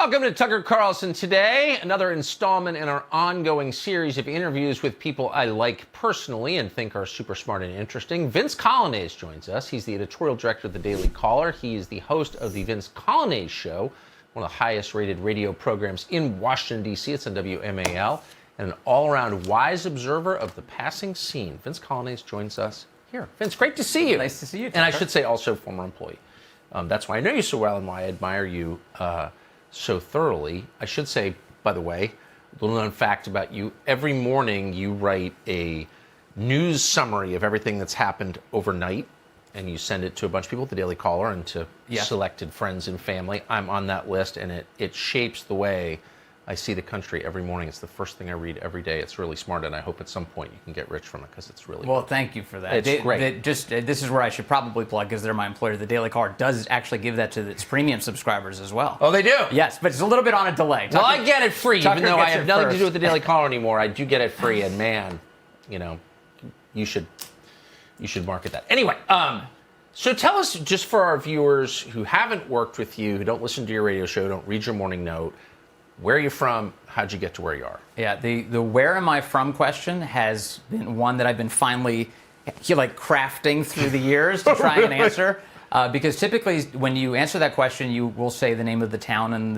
Welcome to Tucker Carlson Today, another installment in our ongoing series of interviews with people I like personally and think are super smart and interesting. Vince Coglianese joins us. He's the editorial director of the Daily Caller. He is the host of the Vince Coglianese Show, one of the highest rated radio programs in Washington, D.C. It's on WMAL, and an all-around wise observer of the passing scene. Vince Coglianese joins us here. Vince, great to see you. Nice to see you, Tucker. And I should say also former employee. That's why I know you so well and why I admire you so thoroughly. I should say, by the way, a little known fact about you. Every morning you write a news summary of everything that's happened overnight, and you send it to a bunch of people at the Daily Caller and to selected friends and family. I'm on that list, and it shapes the way I see the country every morning. It's the first thing I read every day. It's really smart, and I hope at some point you can get rich from it because it's really well. good. Thank you for that. It's great. This is where I should probably plug because they're my employer. The Daily Caller does actually give that to its premium subscribers as well. Oh, they do? Yes, but it's a little bit on a delay. Well, I get it free, even though I have nothing first. to do with the Daily Caller anymore. I do get it free, and man, you know, you should market that. Anyway, so tell us, just for our viewers who haven't worked with you, who don't listen to your radio show, don't read your morning note, where are you from? How'd you get to where you are? Yeah, the where am I from question has been one that I've been finally crafting through the years to try and answer. Because typically when you answer that question, you will say the name of the town and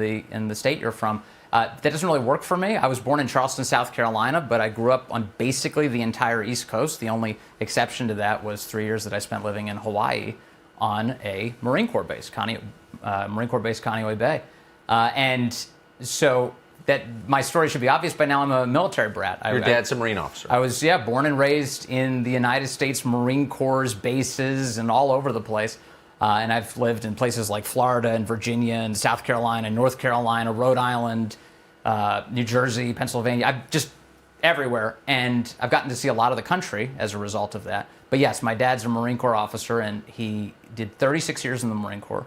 the state you're from. That doesn't really work for me. I was born in Charleston, South Carolina, but I grew up on basically the entire East Coast. The only exception to that was 3 years that I spent living in Hawaii on a Marine Corps base, Marine Corps base, Kaneohe Bay. And so that my story should be obvious by now. I'm a military brat. Your dad's a Marine officer. I was, born and raised in the United States Marine Corps bases and all over the place. And I've lived in places like Florida and Virginia and South Carolina, North Carolina, Rhode Island, New Jersey, Pennsylvania. I've just everywhere. And I've gotten to see a lot of the country as a result of that. But yes, my dad's a Marine Corps officer, and he did 36 years in the Marine Corps,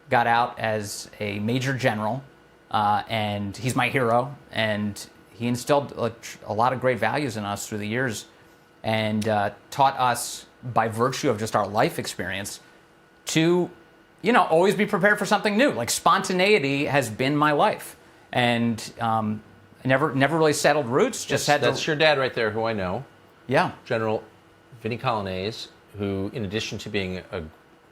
got out as a major general. And he's my hero, and he instilled a lot of great values in us through the years, and taught us, by virtue of just our life experience, to, always be prepared for something new. Like, spontaneity has been my life, and never really settled roots. That's your dad right there, who I know. Yeah, General Vinny Coglianese, who, in addition to being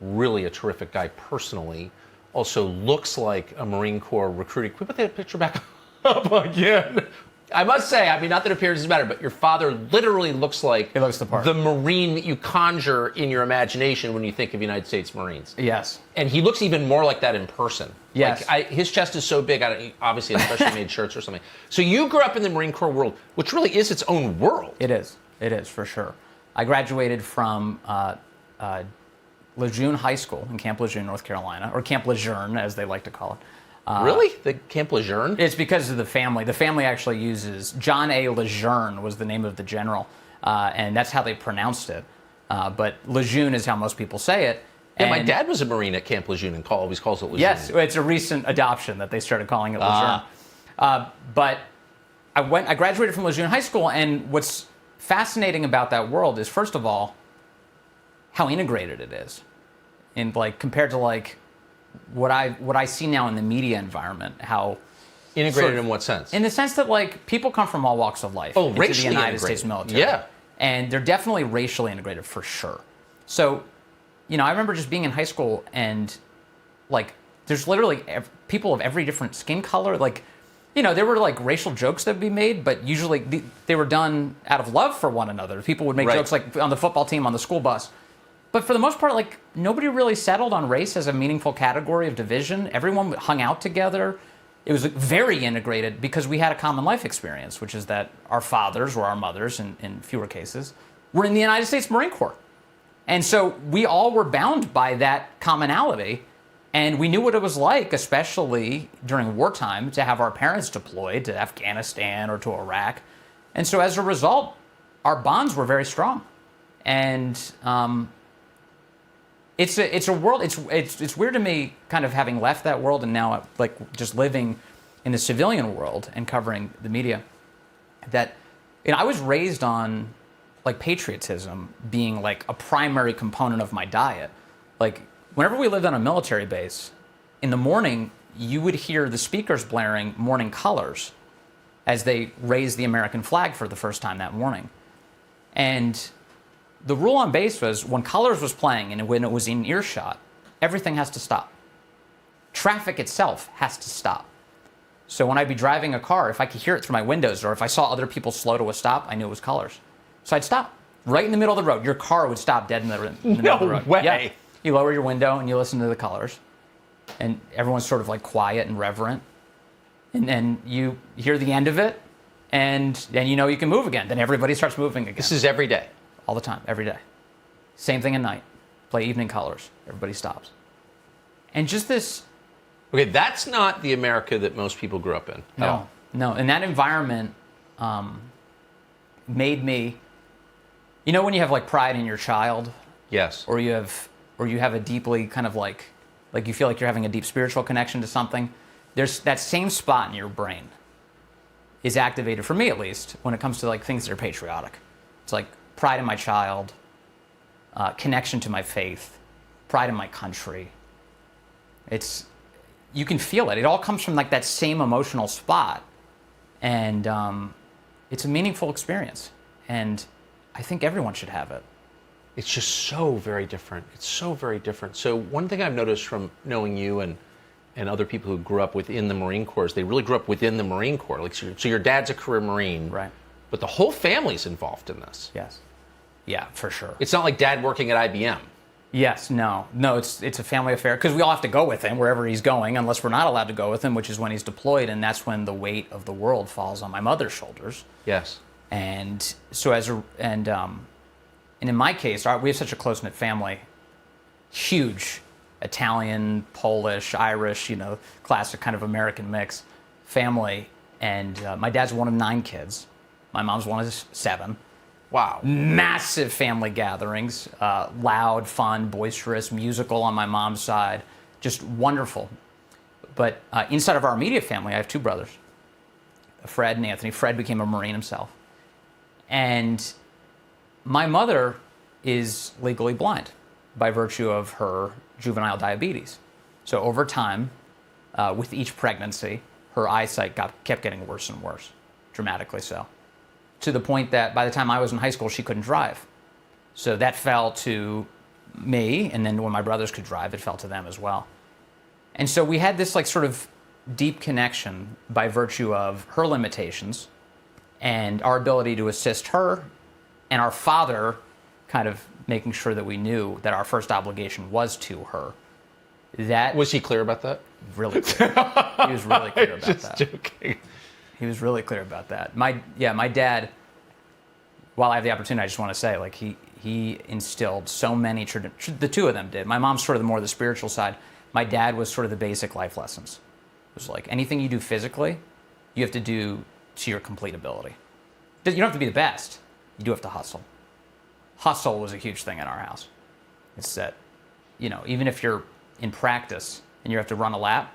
really a terrific guy personally, also looks like a Marine Corps recruiting. Can we put that picture back up again? I must say, not that appearances matter, but your father literally looks like he looks the part. The Marine that you conjure in your imagination when you think of United States Marines. Yes. And he looks even more like that in person. Yes. His chest is so big, obviously, especially made shirts or something. So you grew up in the Marine Corps world, which really is its own world. It is. It is, for sure. I graduated from Lejeune High School in Camp Lejeune, North Carolina, or Camp Lejeune, as they like to call it. Really? The Camp Lejeune? It's because of the family. The family actually uses John A. Lejeune was the name of the general, and that's how they pronounced it. But Lejeune is how most people say it. Yeah, my dad was a Marine at Camp Lejeune and always calls it Lejeune. Yes, it's a recent adoption that they started calling it Lejeune. But I graduated from Lejeune High School, and what's fascinating about that world is, first of all, how integrated it is, and compared to what I see now in the media environment, how integrated in what sense? In the sense that into the United States military. Yeah, and they're definitely racially integrated for sure. So, I remember just being in high school and there's literally people of every different skin color. There were racial jokes that would be made, but usually they were done out of love for one another. People would make jokes on the football team, on the school bus. But for the most part, nobody really settled on race as a meaningful category of division. Everyone hung out together. It was very integrated because we had a common life experience, which is that our fathers or our mothers, in fewer cases, were in the United States Marine Corps. And so we all were bound by that commonality. And we knew what it was like, especially during wartime, to have our parents deployed to Afghanistan or to Iraq. And so as a result, our bonds were very strong. And it's a world. It's weird to me, kind of having left that world and now just living in the civilian world and covering the media. That I was raised on patriotism being a primary component of my diet. Whenever we lived on a military base, in the morning you would hear the speakers blaring Morning Colors as they raised the American flag for the first time that morning. And the rule on base was when Colors was playing and when it was in earshot, everything has to stop. Traffic itself has to stop. So when I'd be driving a car, if I could hear it through my windows or if I saw other people slow to a stop, I knew it was Colors. So I'd stop right in the middle of the road. Your car would stop dead in the middle of the road. No way. Yeah. You lower your window and you listen to the Colors. And everyone's sort of like quiet and reverent. And then you hear the end of it, and then you know you can move again. Then everybody starts moving again. This is every day. All the time, every day. Same thing at night. Play Evening Colors. Everybody stops. And just this... Okay, that's not the America that most people grew up in. No. And that environment made me... You know when you have like pride in your child? Yes. Or you have a deeply kind of like you feel like you're having a deep spiritual connection to something? There's that same spot in your brain is activated, for me at least, when it comes to like things that are patriotic. It's like pride in my child, connection to my faith, pride in my country. You can feel it. It all comes from like that same emotional spot, and it's a meaningful experience. And I think everyone should have it. It's just so very different. It's so very different. So one thing I've noticed from knowing you and other people who grew up within the Marine Corps is they really grew up within the Marine Corps. Like, so your dad's a career Marine. Right. But the whole family's involved in this. Yes. Yeah, for sure. It's not like dad working at IBM. Yes, no, it's a family affair because we all have to go with him wherever he's going, unless we're not allowed to go with him, which is when he's deployed, and that's when the weight of the world falls on my mother's shoulders. Yes. And so and in my case, we have such a close-knit family, huge Italian, Polish, Irish, classic kind of American mix family. And my dad's one of 9 kids. My mom's one of 7. Wow. Massive family gatherings, loud, fun, boisterous, musical on my mom's side, just wonderful. But inside of our immediate family, I have 2 brothers, Fred and Anthony. Fred became a Marine himself. And my mother is legally blind by virtue of her juvenile diabetes. So over time, with each pregnancy, her eyesight kept getting worse and worse, dramatically so. To the point that by the time I was in high school, she couldn't drive. So that fell to me, and then when my brothers could drive, it fell to them as well. And so we had this like sort of deep connection by virtue of her limitations and our ability to assist her, and our father kind of making sure that we knew that our first obligation was to her. That was he clear about that? Really clear. He was really clear about just that. Joking. He was really clear about that. My dad, while I have the opportunity, I just want to say, like, he instilled so many, the 2 of them did. My mom's sort of more the spiritual side. My dad was sort of the basic life lessons. It was like, anything you do physically, you have to do to your complete ability. You don't have to be the best. You do have to hustle. Hustle was a huge thing in our house. It's that, even if you're in practice and you have to run a lap,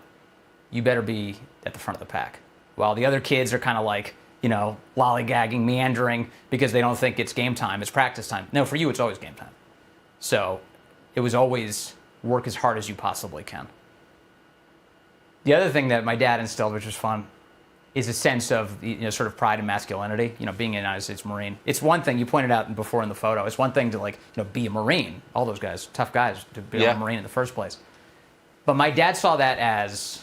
you better be at the front of the pack. While the other kids are kind of like, lollygagging, meandering because they don't think it's game time, it's practice time. No, for you, it's always game time. So it was always work as hard as you possibly can. The other thing that my dad instilled, which was fun, is a sense of sort of pride and masculinity. Being a United States Marine. It's one thing, you pointed out before in the photo, it's one thing to be a Marine. All those guys, tough guys, to be a Marine in the first place. But my dad saw that as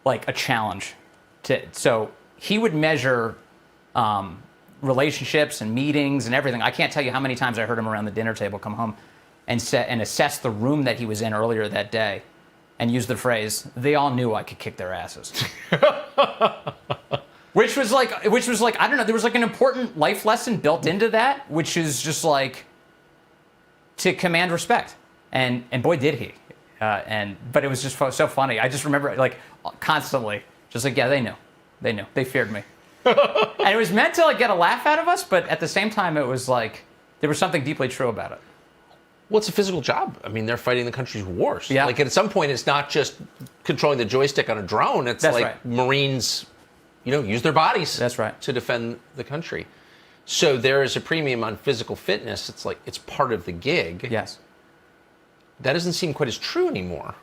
like a challenge. So he would measure relationships and meetings and everything. I can't tell you how many times I heard him around the dinner table come home and assess the room that he was in earlier that day and use the phrase, "They all knew I could kick their asses." Which was like, I don't know, there was like an important life lesson built into that, which is just like to command respect. And boy, did he. But it was just so funny. I just remember like constantly, just like, yeah, they knew. They feared me. And it was meant to like get a laugh out of us, but at the same time, it was like, there was something deeply true about it. Well, it's a physical job. I mean, they're fighting the country's wars. Yeah. Like at some point, it's not just controlling the joystick on a drone. It's That's like right. Marines, use their bodies. That's right. To defend the country. So there is a premium on physical fitness. It's like it's part of the gig. Yes. That doesn't seem quite as true anymore.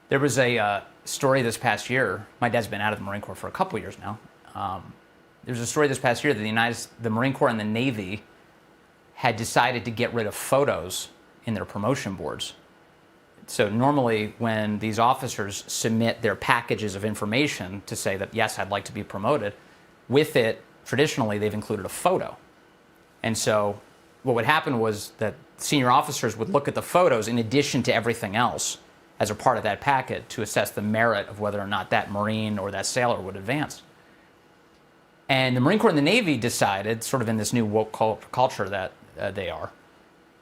There was a story this past year. My dad's been out of the Marine Corps for a couple years now. There's a story this past year that the Marine Corps and the Navy had decided to get rid of photos in their promotion boards. So normally when these officers submit their packages of information to say that, yes, I'd like to be promoted, with it, traditionally, they've included a photo. And so what would happen was that senior officers would look at the photos in addition to everything else as a part of that packet to assess the merit of whether or not that Marine or that sailor would advance. And the Marine Corps and the Navy decided, sort of in this new woke culture that they are,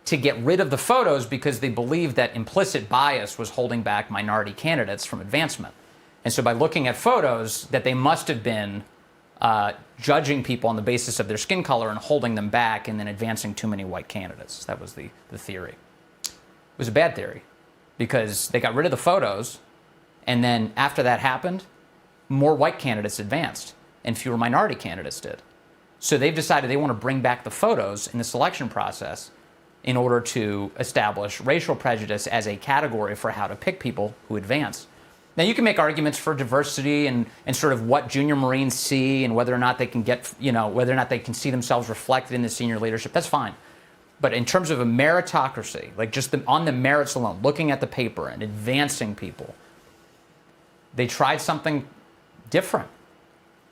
to get rid of the photos because they believed that implicit bias was holding back minority candidates from advancement. And so by looking at photos, that they must have been judging people on the basis of their skin color and holding them back and then advancing too many white candidates. That was the theory. It was a bad theory because they got rid of the photos, and then after that happened, more white candidates advanced and fewer minority candidates did. So they've decided they want to bring back the photos in the selection process in order to establish racial prejudice as a category for how to pick people who advance. Now, you can make arguments for diversity and sort of what junior Marines see and whether or not they can get, whether or not they can see themselves reflected in the senior leadership. That's fine. But in terms of a meritocracy, like just on the merits alone, looking at the paper and advancing people, they tried something different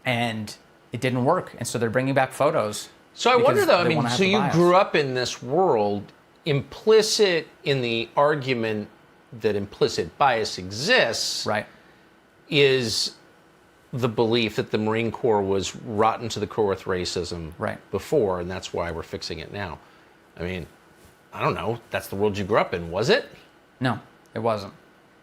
and it didn't work. And so they're bringing back photos. So I wonder, though, so you grew up in this world, implicit in the argument that implicit bias exists, right, is the belief that the Marine Corps was rotten to the core with racism before, and that's why we're fixing it now. I mean, I don't know. That's the world you grew up in, was it? No, it wasn't.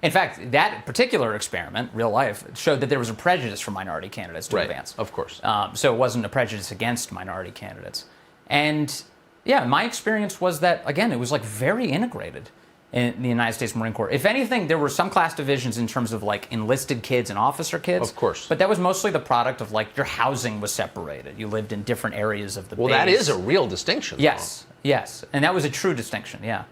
In fact, that particular experiment, real life, showed that there was a prejudice for minority candidates to advance. Of course. So it wasn't a prejudice against minority candidates. And yeah, my experience was that, again, it was like very integrated in the United States Marine Corps. If anything, there were some class divisions in terms of like enlisted kids and officer kids. Of course. But that was mostly the product of like your housing was separated. You lived in different areas of the base. Well, that is a real distinction. Yes, yes. And that was a true distinction, yeah.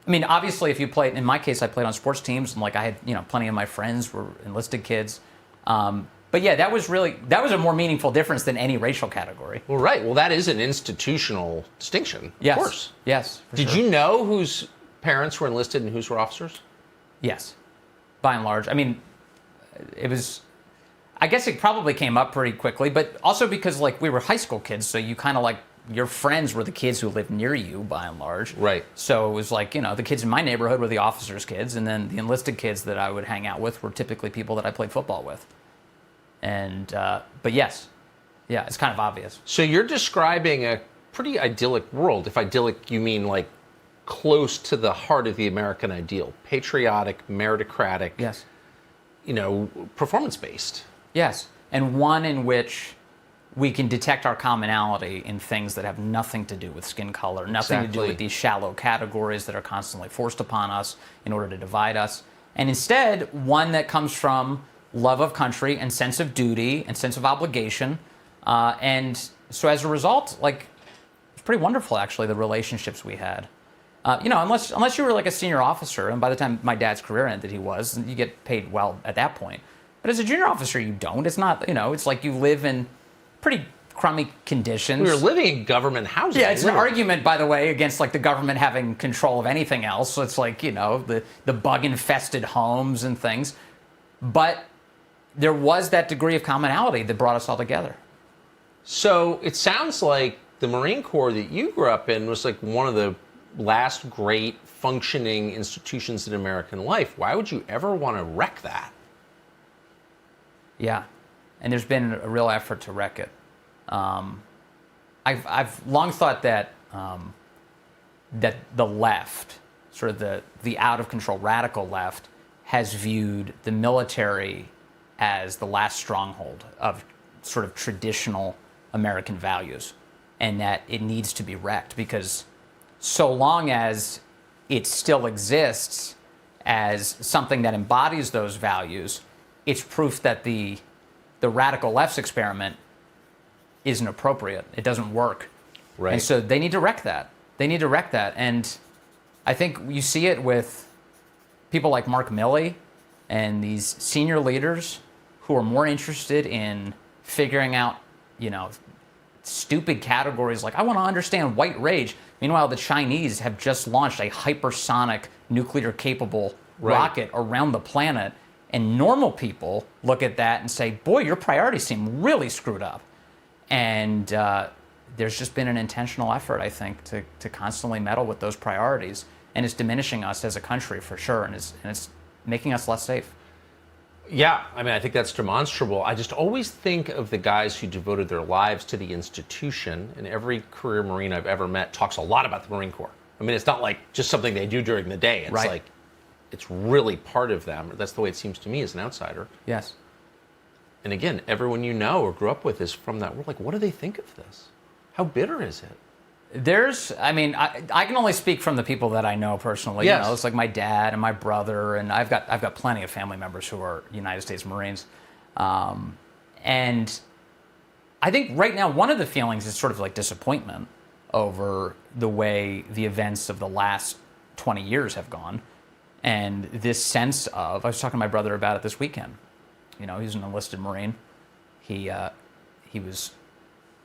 I mean, obviously, if you played, in my case, I played on sports teams, and like I had, plenty of my friends were enlisted kids. But yeah, that was a more meaningful difference than any racial category. Well, right. Well, that is an institutional distinction. Yes. Of course. Yes. Did you know whose parents were enlisted and whose were officers? Yes, by and large. I mean, I guess it probably came up pretty quickly, but also because like we were high school kids, so you kind of like, your friends were the kids who lived near you, by and large. Right. So it was like, the kids in my neighborhood were the officers' kids, and then the enlisted kids that I would hang out with were typically people that I played football with. And, but yes, yeah, it's kind of obvious. So you're describing a pretty idyllic world. If idyllic, you mean like close to the heart of the American ideal. Patriotic, meritocratic. Yes. Performance-based. Yes, and one in which we can detect our commonality in things that have nothing to do with skin color, nothing to do with these shallow categories that are constantly forced upon us in order to divide us. And instead, one that comes from love of country and sense of duty and sense of obligation. And so as a result, like, it's pretty wonderful, actually, the relationships we had. Unless you were like a senior officer, and by the time my dad's career ended, he was, and you get paid well at that point. But as a junior officer, you don't. It's not, it's like you live in pretty crummy conditions. We were living in government housing. Yeah, it's an argument, by the way, against like the government having control of anything else. So it's like, the bug-infested homes and things. But there was that degree of commonality that brought us all together. So it sounds like the Marine Corps that you grew up in was like one of the last great functioning institutions in American life. Why would you ever want to wreck that? Yeah. And there's been a real effort to wreck it. I've long thought that that the left, sort of the out of control radical left, has viewed the military as the last stronghold of sort of traditional American values, and that it needs to be wrecked because so long as it still exists as something that embodies those values, it's proof that the radical left's experiment isn't appropriate. It doesn't work. Right. And so they need to wreck that. They need to wreck that. And I think you see it with people like Mark Milley and these senior leaders who are more interested in figuring out, stupid categories like, I want to understand white rage. Meanwhile, the Chinese have just launched a hypersonic nuclear-capable rocket around the planet, and normal people look at that and say, boy, your priorities seem really screwed up. And there's just been an intentional effort, I think, to constantly meddle with those priorities, and it's diminishing us as a country for sure, and it's making us less safe. Yeah, I mean, I think that's demonstrable. I just always think of the guys who devoted their lives to the institution, and every career Marine I've ever met talks a lot about the Marine Corps. I mean, it's not like just something they do during the day. It's like, it's really part of them. That's the way it seems to me as an outsider. Yes. And again, everyone you know or grew up with is from that world. Like, what do they think of this? How bitter is it? I can only speak from the people that I know personally. Yes. It's like my dad and my brother, and I've got plenty of family members who are United States Marines. And I think right now one of the feelings is sort of like disappointment over the way the events of the last 20 years have gone. And this sense of, I was talking to my brother about it this weekend. He's an enlisted Marine. He was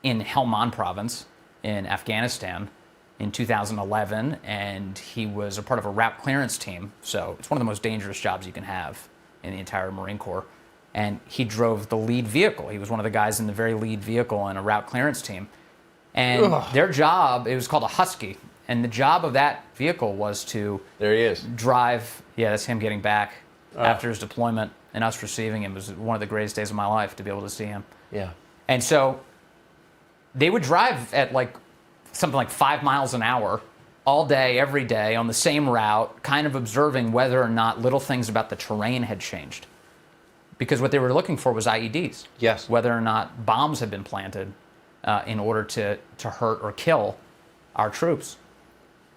in Helmand province in Afghanistan in 2011, and he was a part of a route clearance team. So it's one of the most dangerous jobs you can have in the entire Marine Corps. And he drove the lead vehicle. He was one of the guys in the very lead vehicle in a route clearance team. And their job, it was called a Husky. And the job of that vehicle was to There he is. drive. Yeah, that's him getting back after his deployment, and us receiving him. It was one of the greatest days of my life to be able to see him. Yeah. And so they would drive at something like 5 miles an hour all day, every day on the same route, kind of observing whether or not little things about the terrain had changed. Because what they were looking for was IEDs. Yes. Whether or not bombs had been planted in order to hurt or kill our troops.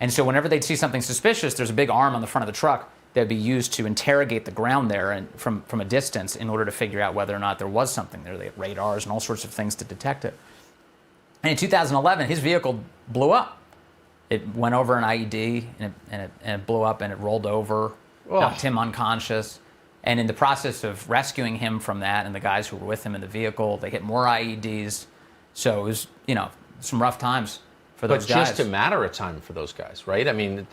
And so whenever they'd see something suspicious, there's a big arm on the front of the truck that would be used to interrogate the ground there and from a distance in order to figure out whether or not there was something there. They had radars and all sorts of things to detect it. And in 2011, his vehicle blew up. It went over an IED, and it blew up, and it rolled over, knocked him unconscious. And in the process of rescuing him from that and the guys who were with him in the vehicle, they hit more IEDs. So it was, some rough times for those guys. But just a matter of time for those guys, right? I mean,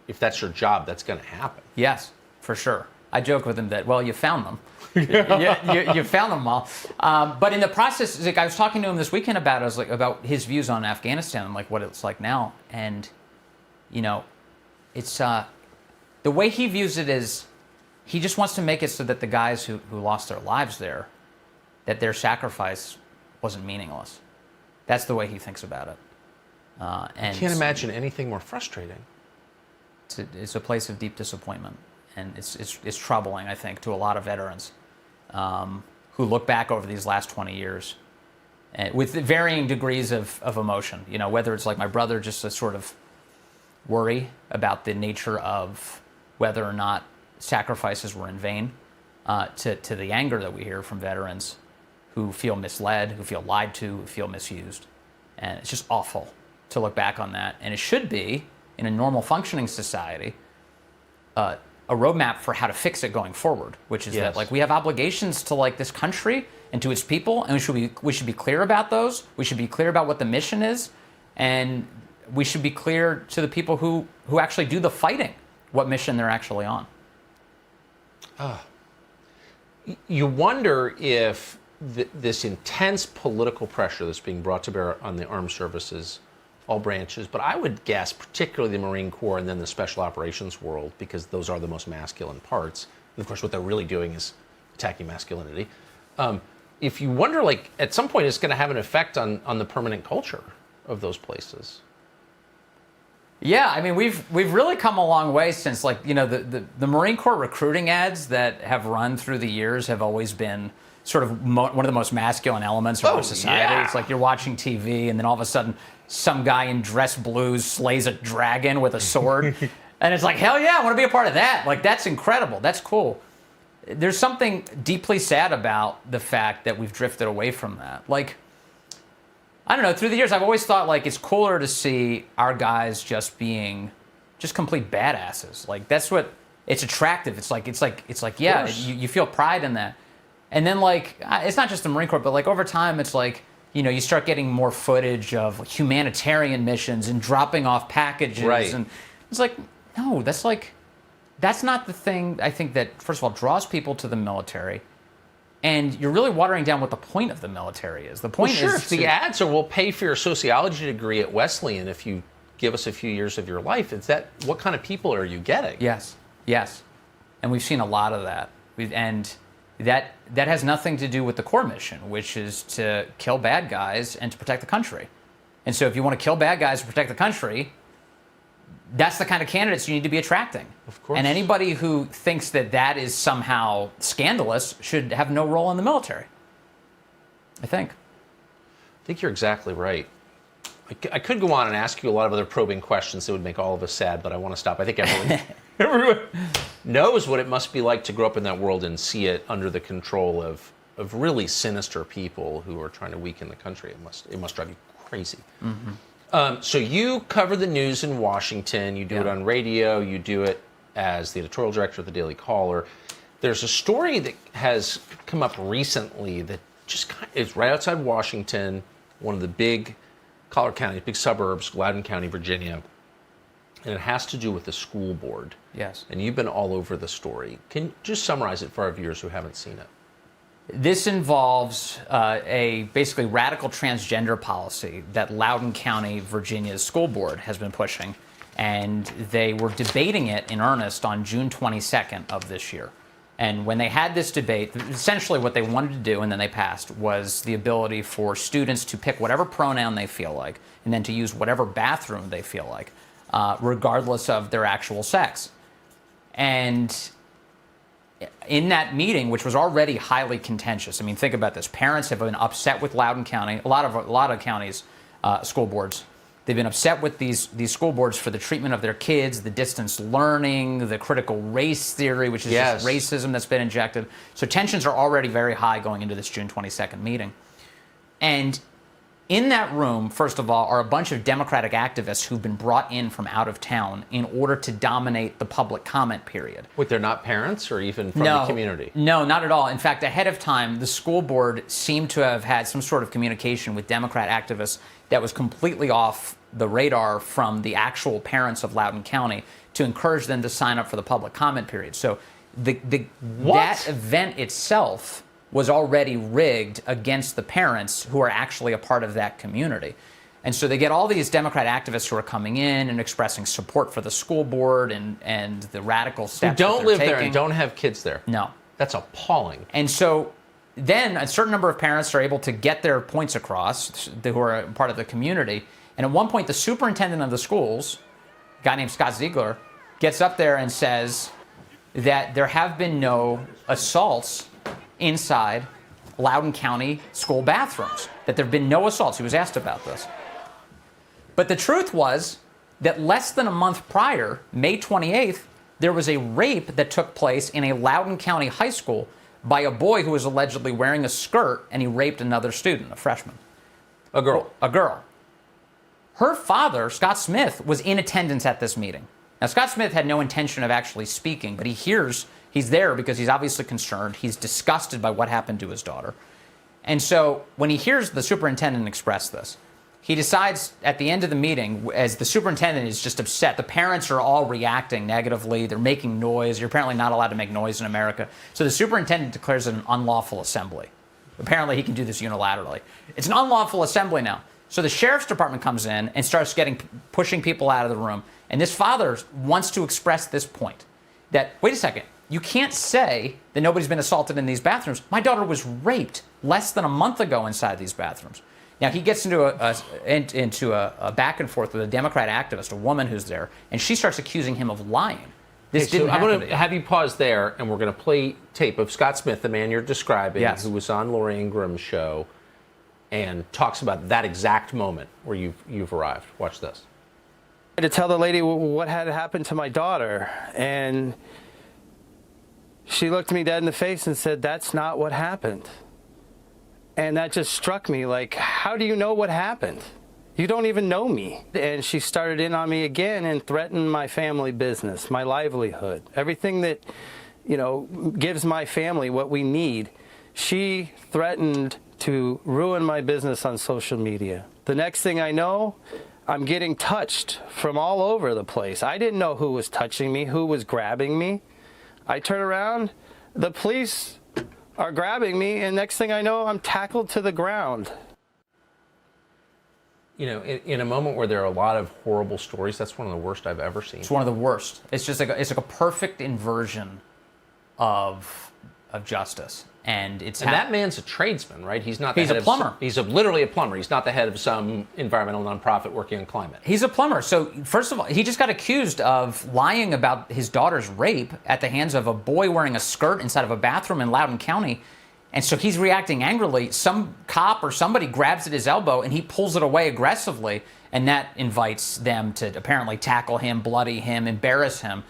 if that's your job, that's going to happen. Yes, for sure. I joke with him that, well, you found them. you found them all. But in the process, I was talking to him this weekend about it. About his views on Afghanistan and what it's like now. And, it's the way he views it is he just wants to make it so that the guys who lost their lives there, that their sacrifice wasn't meaningless. That's the way he thinks about it. And I can't imagine anything more frustrating. It's a place of deep disappointment. And it's troubling, I think, to a lot of veterans who look back over these last 20 years with varying degrees of emotion. Whether it's like my brother, just a sort of worry about the nature of whether or not sacrifices were in vain, to the anger that we hear from veterans who feel misled, who feel lied to, who feel misused. And it's just awful to look back on that. And it should be, in a normal functioning society, a roadmap for how to fix it going forward, which is that we have obligations to this country and to its people, and we should be clear about those. We should be clear about what the mission is, and we should be clear to the people who actually do the fighting what mission they're actually on. You wonder if this intense political pressure that's being brought to bear on the armed services, all branches, but I would guess particularly the Marine Corps and then the Special Operations world, because those are the most masculine parts. And of course, what they're really doing is attacking masculinity. If you wonder, at some point, it's going to have an effect on the permanent culture of those places. Yeah, I mean, we've really come a long way since, the Marine Corps recruiting ads that have run through the years have always been sort of one of the most masculine elements of our society. Yeah. It's like you're watching TV, and then all of a sudden, some guy in dress blues slays a dragon with a sword. And it's like, hell yeah, I want to be a part of that. That's incredible. That's cool. There's something deeply sad about the fact that we've drifted away from that. I don't know, through the years, I've always thought, it's cooler to see our guys just being complete badasses. That's what, it's attractive. It's like yeah, you feel pride in that. And then like it's not just the Marine Corps, but like over time, it's like you start getting more footage of humanitarian missions and dropping off packages, right. and it's like no, that's not the thing. I think that first of all draws people to the military. And you're really watering down what the point of the military is. The point sure, is if the ads are, we'll pay for your sociology degree at Wesleyan if you give us a few years of your life. It's that, what kind of people are you getting? Yes. And we've seen a lot of that. And that has nothing to do with the core mission, which is to kill bad guys and to protect the country. And so if you want to kill bad guys and protect the country, that's the kind of candidates you need to be attracting. Of course. And anybody who thinks that is somehow scandalous should have no role in the military, I think. I think you're exactly right. I could go on and ask you a lot of other probing questions that would make all of us sad, but I want to stop. I think everyone knows what it must be like to grow up in that world and see it under the control of really sinister people who are trying to weaken the country. It must drive you crazy. Mm-hmm. So you cover the news in Washington. You do it on radio. You do it as the editorial director of the Daily Caller. There's a story that has come up recently that just is right outside Washington, one of the big Collier County, big suburbs, Loudoun County, Virginia. And it has to do with the school board. Yes. And you've been all over the story. Can you just summarize it for our viewers who haven't seen it? This involves a basically radical transgender policy that Loudoun County, Virginia's school board has been pushing. And they were debating it in earnest on June 22nd of this year. And when they had this debate, essentially what they wanted to do, and then they passed, was the ability for students to pick whatever pronoun they feel like, and then to use whatever bathroom they feel like, regardless of their actual sex. And in that meeting, which was already highly contentious, I mean, think about this. Parents have been upset with Loudoun County, a lot of counties' school boards. They've been upset with these school boards for the treatment of their kids, the distance learning, the critical race theory, which is just racism that's been injected. So tensions are already very high going into this June 22nd meeting. And in that room, first of all, are a bunch of Democratic activists who've been brought in from out of town in order to dominate the public comment period. Wait, they're not parents or even from the community? No, not at all. In fact, ahead of time, the school board seemed to have had some sort of communication with Democrat activists that was completely off the radar from the actual parents of Loudoun County to encourage them to sign up for the public comment period. So that event itself was already rigged against the parents who are actually a part of that community. And so they get all these Democrat activists who are coming in and expressing support for the school board and the radical steps who don't live taking. there and don't have kids there. No. That's appalling. And so then a certain number of parents are able to get their points across who are part of the community. And at one point, the superintendent of the schools, a guy named Scott Ziegler, gets up there and says that there have been no assaults inside Loudoun County school bathrooms, that there have been no assaults. He was asked about this. But the truth was that less than a month prior, May 28th, there was a rape that took place in a Loudoun County high school by a boy who was allegedly wearing a skirt, and he raped another student, a freshman. A girl. A girl. Her father, Scott Smith, was in attendance at this meeting. Now, Scott Smith had no intention of actually speaking, but he's there because he's obviously concerned. He's disgusted by what happened to his daughter. And so when he hears the superintendent express this, he decides at the end of the meeting, as the superintendent is just upset, the parents are all reacting negatively. They're making noise. You're apparently not allowed to make noise in America. So the superintendent declares it an unlawful assembly. Apparently he can do this unilaterally. It's an unlawful assembly now. So the sheriff's department comes in and starts pushing people out of the room. And this father wants to express this point, that, wait a second, you can't say that nobody's been assaulted in these bathrooms. My daughter was raped less than a month ago inside these bathrooms. Now, he gets into a back and forth with a Democrat activist, a woman who's there, and she starts accusing him of lying. This didn't happen. I'm going to have you pause there, and we're going to play tape of Scott Smith, the man you're describing, who was on Laura Ingram's show, and talks about that exact moment where you've arrived. Watch this. To tell the lady what had happened to my daughter, and she looked me dead in the face and said, "That's not what happened." And that just struck me like, how do you know what happened? You don't even know me. And she started in on me again and threatened my family business, my livelihood, everything that, gives my family what we need. She threatened to ruin my business on social media. The next thing I know, I'm getting touched from all over the place. I didn't know who was touching me, who was grabbing me. I turn around, the police are grabbing me, and next thing I know, I'm tackled to the ground. In a moment where there are a lot of horrible stories, that's one of the worst I've ever seen. It's one of the worst. It's just like a perfect inversion of justice, and that man's a tradesman, right? He's not. He's a plumber. He's literally a plumber. He's not the head of some environmental nonprofit working on climate. He's a plumber. So first of all, he just got accused of lying about his daughter's rape at the hands of a boy wearing a skirt inside of a bathroom in Loudoun County. And so he's reacting angrily. Some cop or somebody grabs at his elbow and he pulls it away aggressively. And that invites them to apparently tackle him, bloody him, embarrass him.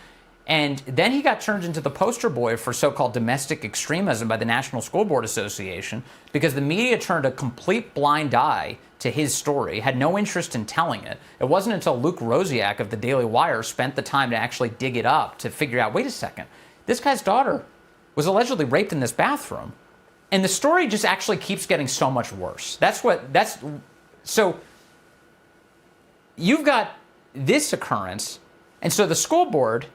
And then he got turned into the poster boy for so-called domestic extremism by the National School Board Association because the media turned a complete blind eye to his story, had no interest in telling it. It wasn't until Luke Rosiak of the Daily Wire spent the time to actually dig it up to figure out, wait a second, this guy's daughter was allegedly raped in this bathroom. And the story just actually keeps getting so much worse. So you've got this occurrence, and so the school board,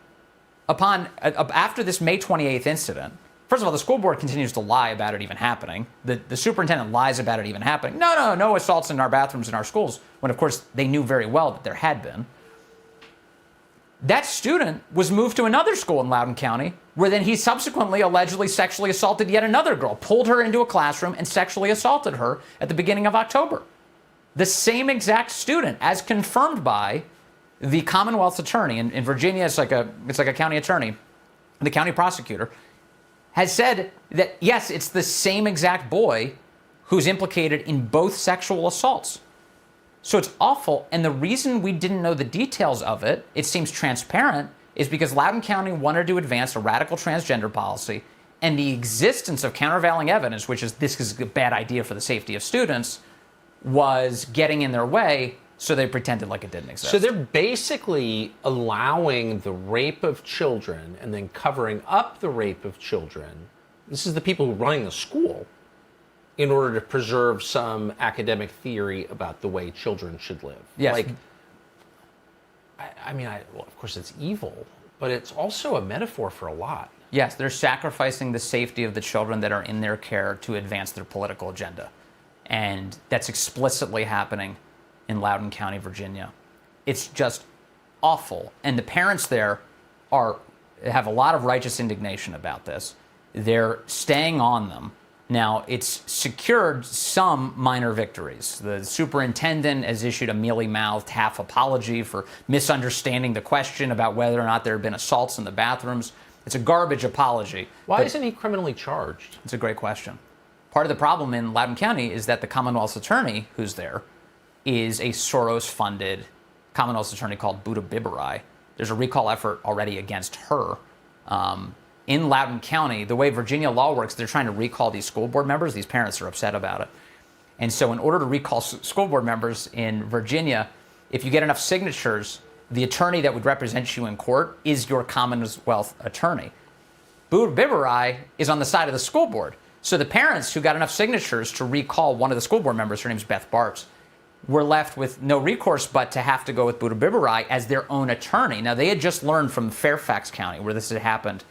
after this May 28th incident, first of all, the school board continues to lie about it even happening. The superintendent lies about it even happening. No assaults in our bathrooms in our schools, when of course they knew very well that there had been. That student was moved to another school in Loudoun County, where then he subsequently allegedly sexually assaulted yet another girl, pulled her into a classroom and sexually assaulted her at the beginning of October. The same exact student, as confirmed by the Commonwealth's attorney in Virginia, it's like a county attorney, the county prosecutor, has said that yes, it's the same exact boy who's implicated in both sexual assaults. So it's awful, and the reason we didn't know the details of it, it seems transparent, is because Loudoun County wanted to advance a radical transgender policy, and the existence of countervailing evidence, which is this is a bad idea for the safety of students, was getting in their way, so they pretended like it didn't exist. So they're basically allowing the rape of children and then covering up the rape of children. This is the people who are running the school in order to preserve some academic theory about the way children should live. Yes. Well, of course it's evil, but it's also a metaphor for a lot. Yes, they're sacrificing the safety of the children that are in their care to advance their political agenda. And that's explicitly happening in Loudoun County, Virginia. It's just awful. And the parents there have a lot of righteous indignation about this. They're staying on them. Now, it's secured some minor victories. The superintendent has issued a mealy-mouthed half apology for misunderstanding the question about whether or not there had been assaults in the bathrooms. It's a garbage apology. Why isn't he criminally charged? It's a great question. Part of the problem in Loudoun County is that the Commonwealth's attorney who's there is a Soros-funded Commonwealth's attorney called Buddha Bibarai. There's a recall effort already against her. In Loudoun County, the way Virginia law works, they're trying to recall these school board members. These parents are upset about it. And so in order to recall school board members in Virginia, if you get enough signatures, the attorney that would represent you in court is your Commonwealth attorney. Buddha Bibarai is on the side of the school board. So the parents who got enough signatures to recall one of the school board members, her name's Beth Bartz, were left with no recourse but to have to go with Buddha Bibarai as their own attorney. Now, they had just learned from Fairfax County, where this had happened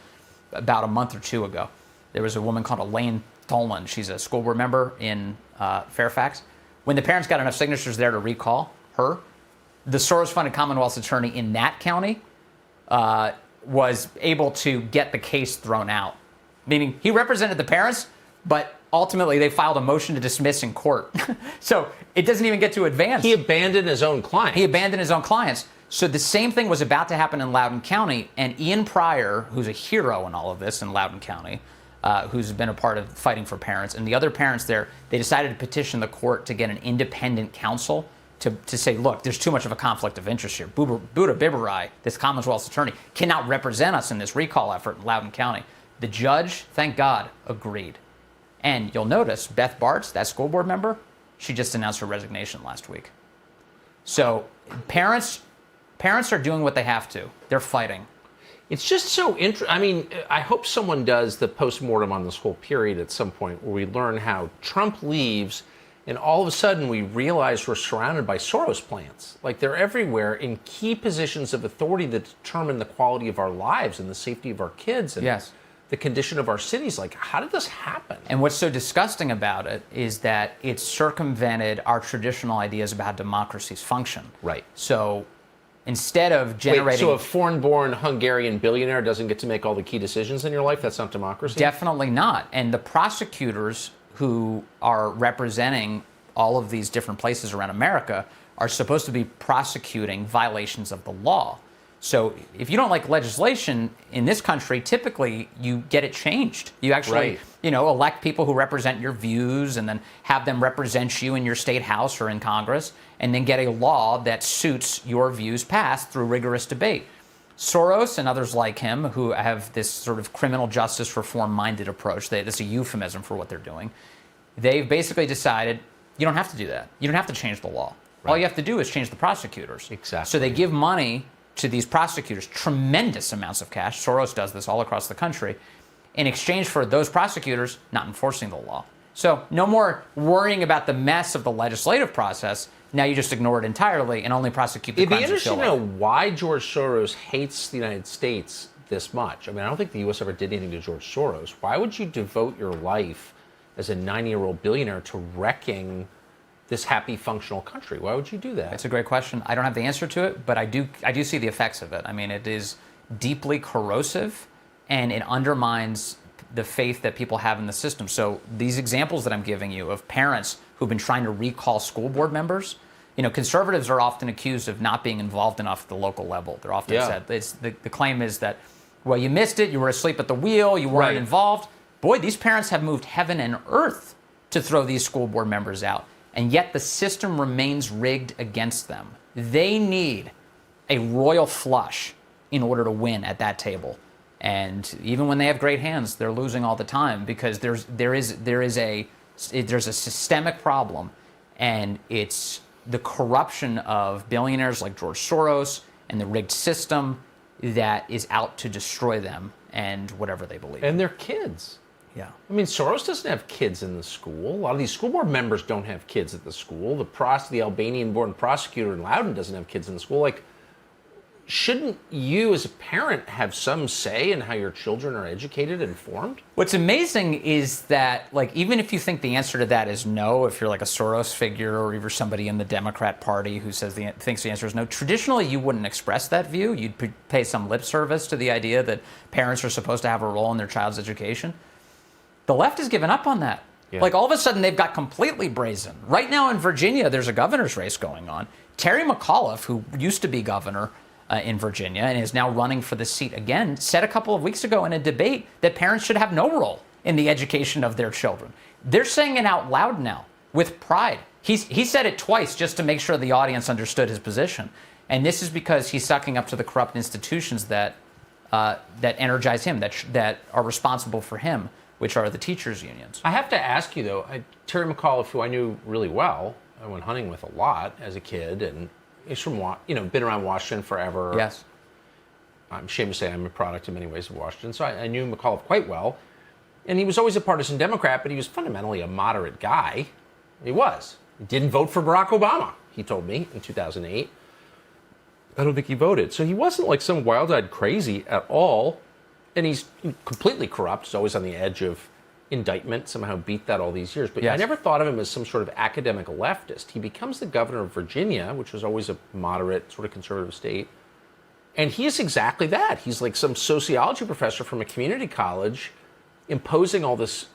about a month or two ago. There was a woman called Elaine Tolan. She's a school board member in Fairfax. When the parents got enough signatures there to recall her, the Soros-funded Commonwealth's attorney in that county was able to get the case thrown out. Meaning he represented the parents, but ultimately they filed a motion to dismiss in court. So it doesn't even get to advance. He abandoned his own clients. So the same thing was about to happen in Loudoun County, and Ian Pryor, who's a hero in all of this in Loudoun County, who's been a part of fighting for parents, and the other parents there, they decided to petition the court to get an independent counsel to say, look, there's too much of a conflict of interest here. Buddha Bibarai, this Commonwealth's attorney, cannot represent us in this recall effort in Loudoun County. The judge, thank God, agreed. And you'll notice Beth Bartz, that school board member, she just announced her resignation last week. So parents are doing what they have to. They're fighting. It's just so interesting. I mean, I hope someone does the postmortem on this whole period at some point where we learn how Trump leaves and all of a sudden we realize we're surrounded by Soros plants. Like they're everywhere in key positions of authority that determine the quality of our lives and the safety of our kids and Yes. the condition of our cities. Like, how did this happen? And what's so disgusting about it is that it's circumvented our traditional ideas about how democracies function. Right. So instead of generating... Wait, so a foreign-born Hungarian billionaire doesn't get to make all the key decisions in your life? That's not democracy? Definitely not. And the prosecutors who are representing all of these different places around America are supposed to be prosecuting violations of the law. So if you don't like legislation in this country, typically you get it changed. You actually, Right. Elect people who represent your views and then have them represent you in your state house or in Congress, and then get a law that suits your views passed through rigorous debate. Soros and others like him who have this sort of criminal justice reform-minded approach, that's a euphemism for what they're doing, they've basically decided you don't have to do that. You don't have to change the law. Right. All you have to do is change the prosecutors. Exactly. So they give money to these prosecutors, tremendous amounts of cash. Soros does this all across the country, in exchange for those prosecutors not enforcing the law. So no more worrying about the mess of the legislative process. Now you just ignore it entirely and only prosecute the It'd be crimes you interesting feel to know why George Soros hates the United States this much. I mean, I don't think the U.S. ever did anything to George Soros. Why would you devote your life as a 90-year-old billionaire to wrecking this happy, functional country? Why would you do that? It's a great question. I don't have the answer to it, but I do see the effects of it. I mean, it is deeply corrosive, and it undermines the faith that people have in the system. So these examples that I'm giving you of parents who've been trying to recall school board members, conservatives are often accused of not being involved enough at the local level. They're often said, the claim is that, well, you missed it, you were asleep at the wheel, you weren't involved. Boy, these parents have moved heaven and earth to throw these school board members out. And yet the system remains rigged against them. They need a royal flush in order to win at that table. And even when they have great hands, they're losing all the time because there is a systemic problem, and it's the corruption of billionaires like George Soros and the rigged system that is out to destroy them and whatever they believe. And their kids. Yeah. I mean, Soros doesn't have kids in the school. A lot of these school board members don't have kids at the school. The Albanian-born prosecutor in Loudoun doesn't have kids in the school. Like, shouldn't you as a parent have some say in how your children are educated and informed? What's amazing is that, like, even if you think the answer to that is no, if you're like a Soros figure or even somebody in the Democrat Party who thinks the answer is no, traditionally you wouldn't express that view. You'd pay some lip service to the idea that parents are supposed to have a role in their child's education. The left has given up on that. Yeah. Like, all of a sudden, they've got completely brazen. Right now in Virginia, there's a governor's race going on. Terry McAuliffe, who used to be governor in Virginia and is now running for the seat again, said a couple of weeks ago in a debate that parents should have no role in the education of their children. They're saying it out loud now with pride. He said it twice just to make sure the audience understood his position. And this is because he's sucking up to the corrupt institutions that energize him, that are responsible for him, which are the teachers' unions. I have to ask you, though, Terry McAuliffe, who I knew really well, I went hunting with a lot as a kid, and he's from, been around Washington forever. Yes. I'm ashamed to say I'm a product in many ways of Washington, so I knew McAuliffe quite well. And he was always a partisan Democrat, but he was fundamentally a moderate guy. He was. He didn't vote for Barack Obama, he told me, in 2008. I don't think he voted. So he wasn't like some wild-eyed crazy at all. And he's completely corrupt. He's always on the edge of indictment, somehow beat that all these years. But Yes. I never thought of him as some sort of academic leftist. He becomes the governor of Virginia, which was always a moderate, sort of conservative state. And he is exactly that. He's like some sociology professor from a community college imposing all this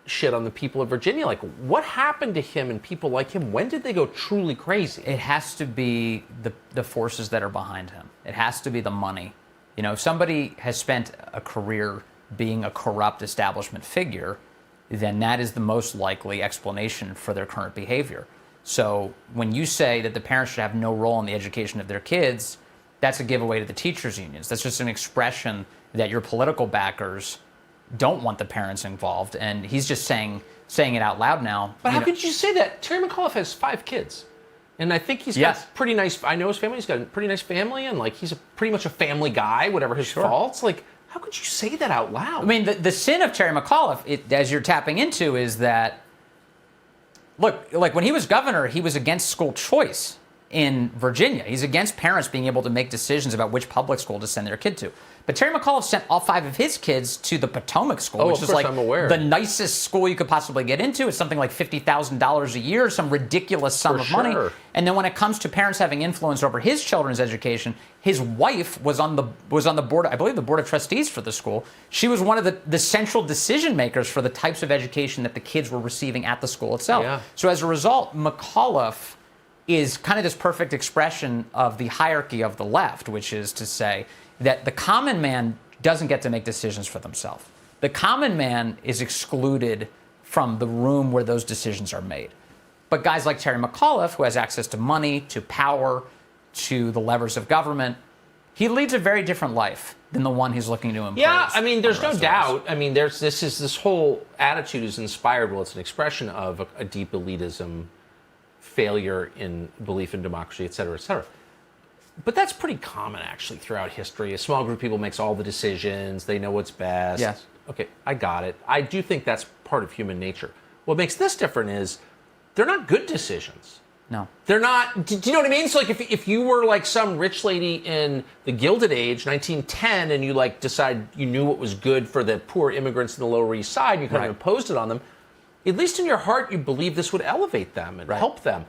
shit on the people of Virginia. Like, what happened to him and people like him? When did they go truly crazy? It has to be the forces that are behind him. It has to be the money. If somebody has spent a career being a corrupt establishment figure, then that is the most likely explanation for their current behavior. So when you say that the parents should have no role in the education of their kids, that's a giveaway to the teachers' unions. That's just an expression that your political backers don't want the parents involved. And he's just saying it out loud now. But how could you say that? Terry McAuliffe has 5 kids. And I think he's Yes. got pretty nice. I know his family. He's got a pretty nice family, and like he's pretty much a family guy, whatever his faults. Like, how could you say that out loud? I mean, the sin of Terry McAuliffe, as you're tapping into, is that, look, like when he was governor, he was against school choice in Virginia. He's against parents being able to make decisions about which public school to send their kid to. But Terry McAuliffe sent all 5 of his kids to the Potomac School, which of is course, like I'm aware. the nicest school you could possibly get into. It's something like $50,000 a year, some ridiculous sum of money. sure. And then when it comes to parents having influence over his children's education, his wife was on the board, I believe the board of trustees for the school. She was one of the central decision makers for the types of education that the kids were receiving at the school itself. Yeah. So as a result, McAuliffe is kind of this perfect expression of the hierarchy of the left, which is to say that the common man doesn't get to make decisions for themselves. The common man is excluded from the room where those decisions are made. But guys like Terry McAuliffe, who has access to money, to power, to the levers of government, he leads a very different life than the one he's looking to impose. Yeah, I mean, there's on the no rest of us. doubt. I mean, this whole attitude is inspired. Well, it's an expression of a deep elitism, failure in belief in democracy, et cetera, et cetera. But that's pretty common, actually, throughout history. A small group of people makes all the decisions. They know what's best. Yes. Okay, I got it. I do think that's part of human nature. What makes this different is they're not good decisions. No. They're not. Do you know what I mean? So, like, if you were like some rich lady in the Gilded Age, 1910, and you like decide you knew what was good for the poor immigrants in the Lower East Side, you kind Right. of imposed it on them. At least in your heart, you believe this would elevate them and Right. help them.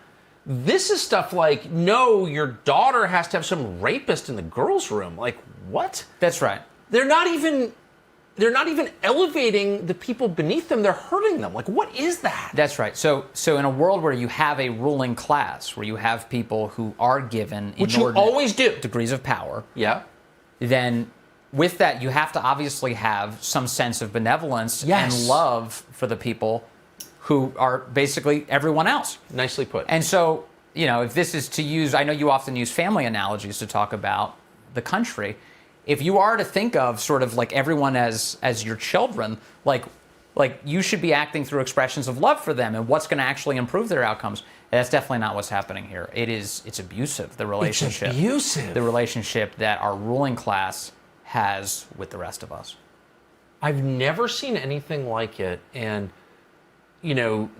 This is stuff like, no, your daughter has to have some rapist in the girls' room. Like, what? That's right. They're not even elevating the people beneath them. They're hurting them. Like, what is that? That's right. So in a world where you have a ruling class, where you have people who are given Which you inordinate always do. degrees of power, Yeah. then with that you have to obviously have some sense of benevolence Yes. and love for the people who are basically everyone else. Nicely put. And so, if this is to use, I know you often use family analogies to talk about the country. If you are to think of sort of like everyone as your children, like you should be acting through expressions of love for them and what's going to actually improve their outcomes. And that's definitely not what's happening here. It's abusive, the relationship. It's abusive. The relationship that our ruling class has with the rest of us. I've never seen anything like it. And,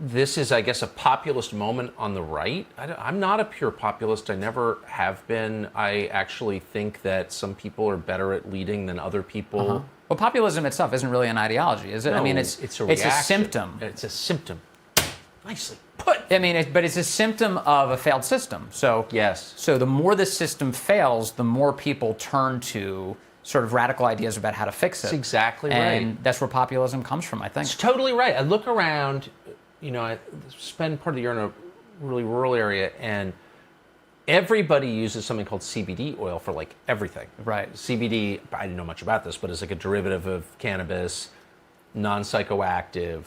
this is, I guess, a populist moment on the right. I'm not a pure populist. I never have been. I actually think that some people are better at leading than other people. Well, populism itself isn't really an ideology, is it? No, I mean, it's a reaction. symptom. It's a symptom. Nicely put. I mean, but it's a symptom of a failed system. So Yes. So the more the system fails, the more people turn to sort of radical ideas about how to fix it. That's exactly and right. that's where populism comes from, I think. It's totally right. I look around, I spend part of the year in a really rural area, and everybody uses something called CBD oil for like everything. Right. CBD, I didn't know much about this, but it's like a derivative of cannabis, non-psychoactive.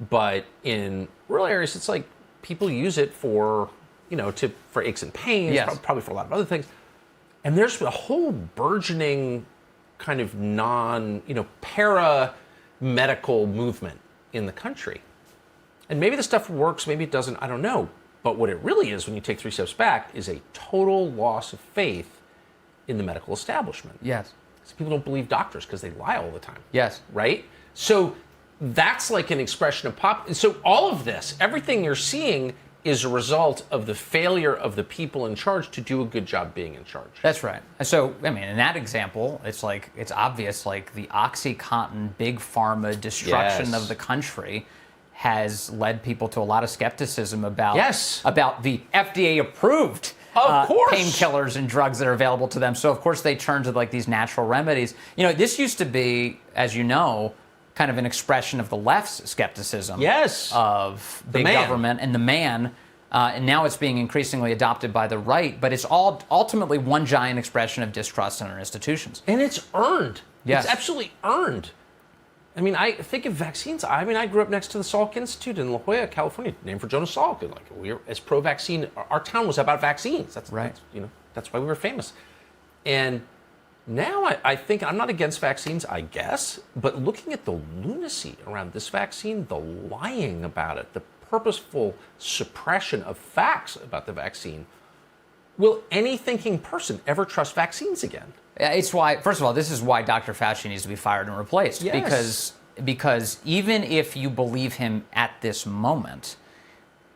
But in rural areas, it's like people use it for, for aches and pains, Yes. probably for a lot of other things. And there's a whole burgeoning kind of para-medical movement in the country. And maybe the stuff works, maybe it doesn't, I don't know. But what it really is, when you take 3 steps back, is a total loss of faith in the medical establishment. Yes. So people don't believe doctors because they lie all the time. Yes. Right? So that's like an expression of pop. So all of this, everything you're seeing is a result of the failure of the people in charge to do a good job being in charge. That's right. So, I mean, in that example, it's obvious, like the OxyContin big pharma destruction Yes. of the country has led people to a lot of skepticism about Yes. about the FDA approved Of course. painkillers and drugs that are available to them. So of course they turn to like these natural remedies. This used to be, as you know, kind of an expression of the left's skepticism Yes. of big man. government and the man. And now it's being increasingly adopted by the right, but it's all ultimately one giant expression of distrust in our institutions. And it's earned. Yes. It's absolutely earned. I mean, I think of vaccines. I mean, I grew up next to the Salk Institute in La Jolla, California, named for Jonas Salk. And like, we're as pro-vaccine. Our town was about vaccines. That's Right. That's why we were famous. And now I think I'm not against vaccines, I guess, but looking at the lunacy around this vaccine, the lying about it, the purposeful suppression of facts about the vaccine, will any thinking person ever trust vaccines again? It's why, first of all, this is why Dr. Fauci needs to be fired and replaced. Yes. Because even if you believe him at this moment,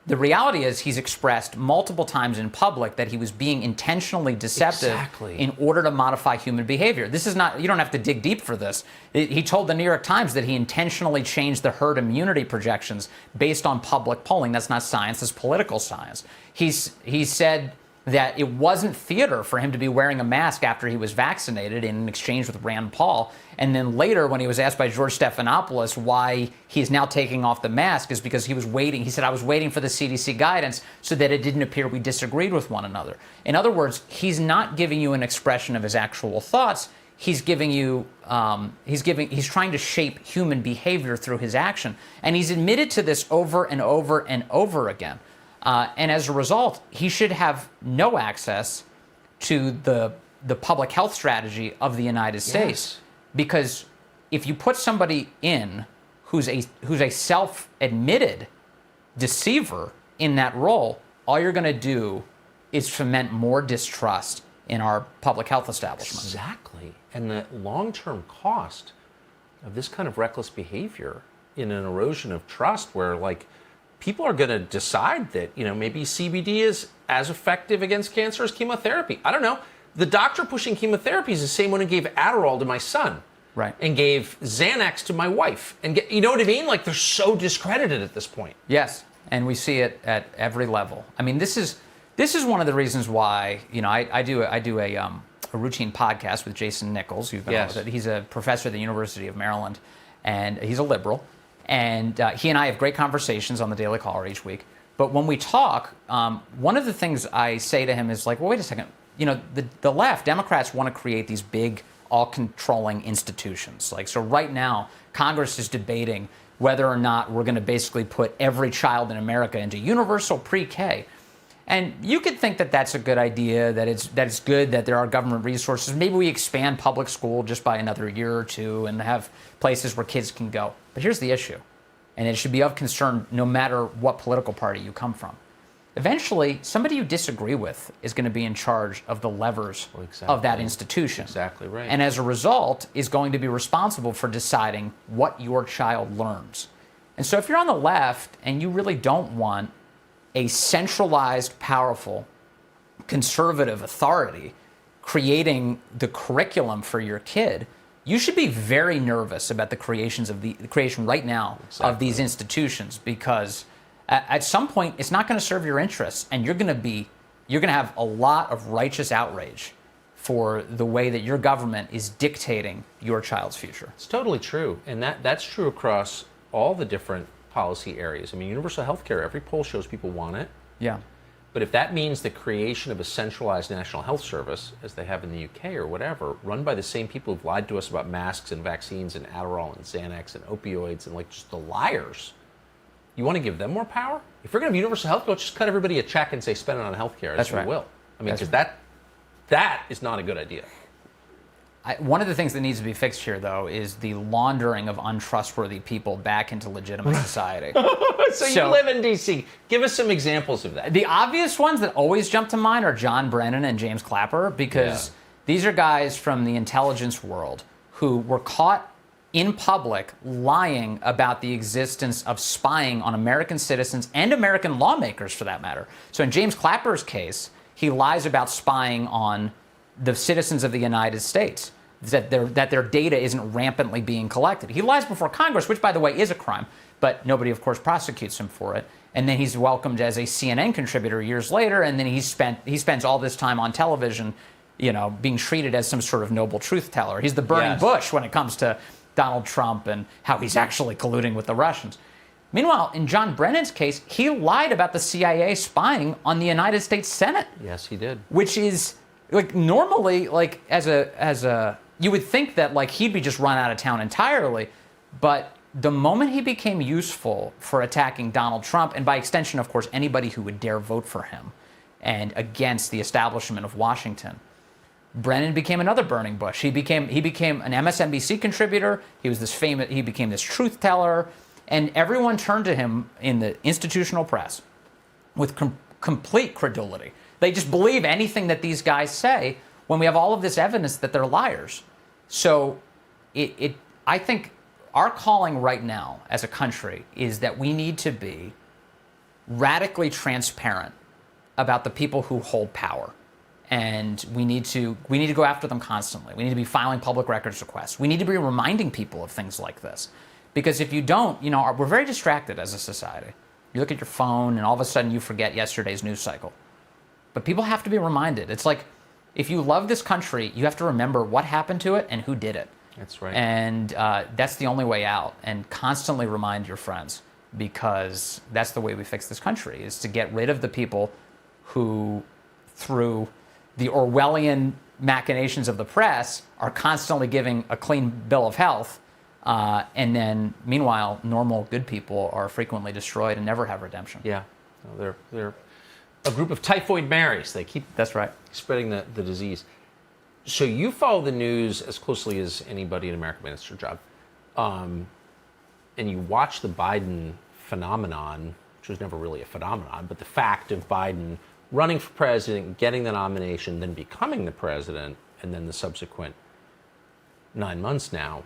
the reality is he's expressed multiple times in public that he was being intentionally deceptive in order to modify human behavior. This is not, you don't have to dig deep for this. He told the New York Times that he intentionally changed the herd immunity projections based on public polling. That's not science, it's political science. He said that it wasn't theater for him to be wearing a mask after he was vaccinated in exchange with Rand Paul. And then later, when he was asked by George Stephanopoulos why he's now taking off the mask, is because he was waiting. He said, I was waiting for the CDC guidance so that it didn't appear we disagreed with one another. In other words, he's not giving you an expression of his actual thoughts. He's giving you, he's trying to shape human behavior through his action. And he's admitted to this over and over and over again. And as a result, he should have no access to the public health strategy of the United States. Because if you put somebody in who's a self-admitted deceiver in that role, all you're going to do is foment more distrust in our public health establishment. Exactly. And the long-term cost of this kind of reckless behavior in an erosion of trust where, like, people are going to decide that, you know, maybe CBD is as effective against cancer as chemotherapy. I don't know. The doctor pushing chemotherapy is the same one who gave Adderall to my son. Right. And gave Xanax to my wife. And you know what I mean? Like, they're so discredited at this point. Yes. And we see it at every level. I mean, this is one of the reasons why, you know, I do a routine podcast with Jason Nichols. You've been on with it. He's a professor at the University of Maryland, and he's a liberal. And he and I have great conversations on the Daily Caller each week. But when we talk, one of the things I say to him is like, well, wait a second. You know, the left, Democrats want to create these big, all-controlling institutions. Like, so right now, Congress is debating whether or not we're going to basically put every child in America into universal pre-K. And you could think that that's a good idea, that it's good that there are government resources. Maybe we expand public school just by another year or two and have places where kids can go. But here's the issue, and it should be of concern no matter what political party you come from. Eventually, somebody you disagree with is going to be in charge of the levers of that institution. Exactly right. And as a result, is going to be responsible for deciding what your child learns. And so if you're on the left and you really don't want a centralized, powerful, conservative authority creating the curriculum for your kid, you should be very nervous about the creation right now of these institutions, because at some point it's not going to serve your interests, and you're going to have a lot of righteous outrage for the way that your government is dictating your child's future. It's totally true, and that's true across all the different policy areas. I mean, universal health care, every poll shows people want it. Yeah. But if that means the creation of a centralized national health service, as they have in the UK or whatever, run by the same people who've lied to us about masks and vaccines and Adderall and Xanax and opioids and, like, just the liars, you want to give them more power? If you're going to have universal health care, just cut everybody a check and say spend it on health care. That's right. We will. I mean, because that is not a good idea. One of the things that needs to be fixed here, though, is the laundering of untrustworthy people back into legitimate society. So you live in D.C. Give us some examples of that. The obvious ones that always jump to mind are John Brennan and James Clapper, because these are guys from the intelligence world who were caught in public lying about the existence of spying on American citizens and American lawmakers, for that matter. So in James Clapper's case, he lies about spying on the citizens of the United States, that their data isn't rampantly being collected. He lies before Congress, which, by the way, is a crime, but nobody, of course, prosecutes him for it. And then he's welcomed as a CNN contributor years later, and then he spends all this time on television, you know, being treated as some sort of noble truth teller. He's the burning bush when it comes to Donald Trump and how he's actually colluding with the Russians. Meanwhile, in John Brennan's case, he lied about the CIA spying on the United States Senate. Yes, he did. Which is, like, normally, like, as a you would think that, like, he'd be just run out of town entirely, but the moment he became useful for attacking Donald Trump, and by extension, of course, anybody who would dare vote for him and against the establishment of Washington, Brennan became another burning bush. He became an MSNBC contributor. He became this truth teller. And everyone turned to him in the institutional press with complete credulity. They just believe anything that these guys say when we have all of this evidence that they're liars. So I think our calling right now as a country is that we need to be radically transparent about the people who hold power. And we need to go after them constantly. We need to be filing public records requests. We need to be reminding people of things like this. Because if you don't, we're very distracted as a society. You look at your phone and all of a sudden you forget yesterday's news cycle. But people have to be reminded. It's like, if you love this country, you have to remember what happened to it and who did it. That's right. And that's the only way out. And constantly remind your friends, because that's the way we fix this country, is to get rid of the people who, through the Orwellian machinations of the press, are constantly giving a clean bill of health. And then, meanwhile, normal, good people are frequently destroyed and never have redemption. Yeah. No, they're a group of typhoid Marys. They keep That's right. spreading the disease. So you follow the news as closely as anybody in America, man. It's your job. And you watch the Biden phenomenon, which was never really a phenomenon, but the fact of Biden running for president, getting the nomination, then becoming the president, and then the subsequent 9 months now.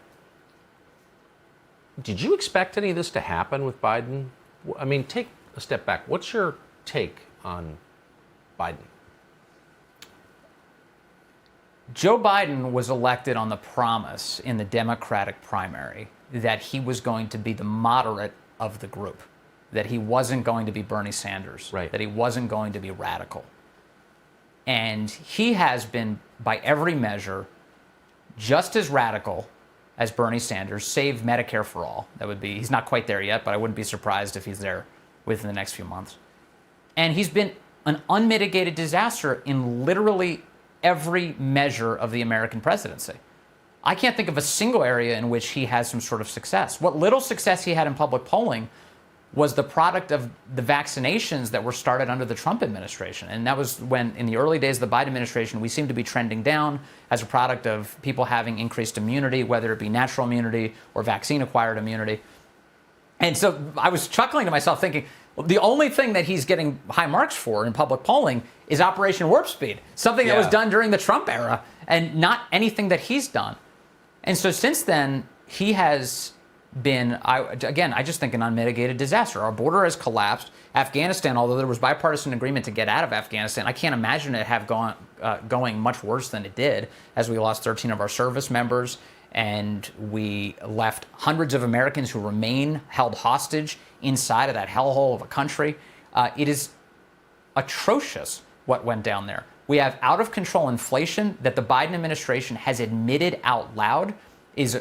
Did you expect any of this to happen with Biden? I mean, take a step back. What's your take on Biden? Joe Biden was elected on the promise in the Democratic primary that he was going to be the moderate of the group, that he wasn't going to be Bernie Sanders, right, that he wasn't going to be radical. And he has been, by every measure, just as radical as Bernie Sanders, save Medicare for all. He's not quite there yet, but I wouldn't be surprised if he's there within the next few months. And he's been an unmitigated disaster in literally every measure of the American presidency. I can't think of a single area in which he has some sort of success. What little success he had in public polling was the product of the vaccinations that were started under the Trump administration. And that was when, in the early days of the Biden administration, we seemed to be trending down as a product of people having increased immunity, whether it be natural immunity or vaccine-acquired immunity. And so I was chuckling to myself thinking, well, the only thing that he's getting high marks for in public polling is Operation Warp Speed, something that was done during the Trump era, and not anything that he's done. And so since then, he has been, I just think, an unmitigated disaster. Our border has collapsed. Afghanistan, although there was bipartisan agreement to get out of Afghanistan, I can't imagine it going much worse than it did, as we lost 13 of our service members, and we left hundreds of Americans who remain held hostage inside of that hellhole of a country. It is atrocious what went down there. We have out-of-control inflation that the Biden administration has admitted out loud is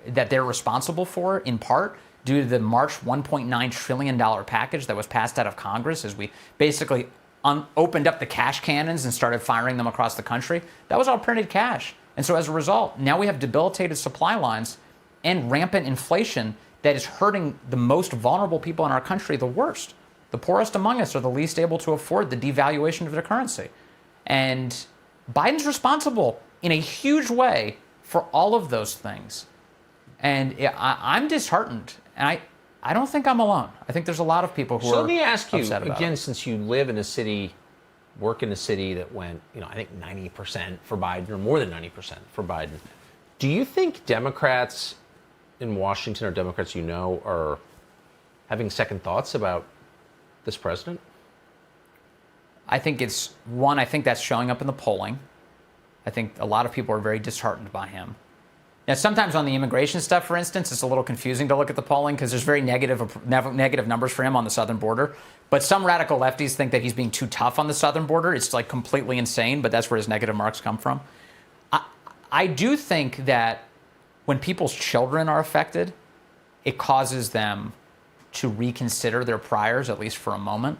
that they're responsible for, in part due to the March $1.9 trillion package that was passed out of Congress as we basically opened up the cash cannons and started firing them across the country. That was all printed cash. And so as a result, now we have debilitated supply lines and rampant inflation that is hurting the most vulnerable people in our country the worst. The poorest among us are the least able to afford the devaluation of their currency. And Biden's responsible in a huge way for all of those things. And I'm disheartened. And I don't think I'm alone. I think there's a lot of people who are upset about it. So let me ask you, again, since you live in a city, work in a city that went, I think 90% for Biden, or more than 90% for Biden. Do you think Democrats in Washington, or Democrats are having second thoughts about this president? I think I think that's showing up in the polling. I think a lot of people are very disheartened by him. Now, sometimes on the immigration stuff, for instance, it's a little confusing to look at the polling because there's very negative numbers for him on the southern border. But some radical lefties think that he's being too tough on the southern border. It's like completely insane, but that's where his negative marks come from. I do think that when people's children are affected, it causes them to reconsider their priors, at least for a moment.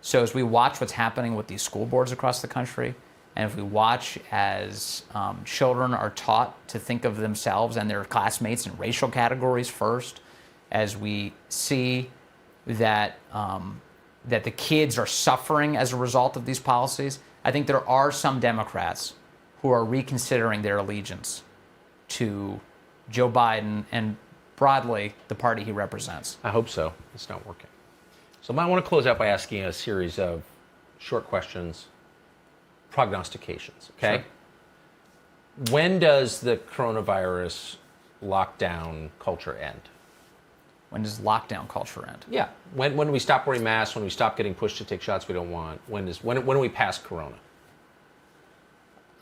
So as we watch what's happening with these school boards across the country, and if we watch as children are taught to think of themselves and their classmates in racial categories first, as we see that that the kids are suffering as a result of these policies, I think there are some Democrats who are reconsidering their allegiance to Joe Biden and broadly the party he represents. I hope so. It's not working. So I might want to close out by asking a series of short questions, prognostications, okay? Sure. When does the coronavirus lockdown culture end? When does lockdown culture end? Yeah. When do we stop wearing masks? When we stop getting pushed to take shots we don't want? When do we pass corona?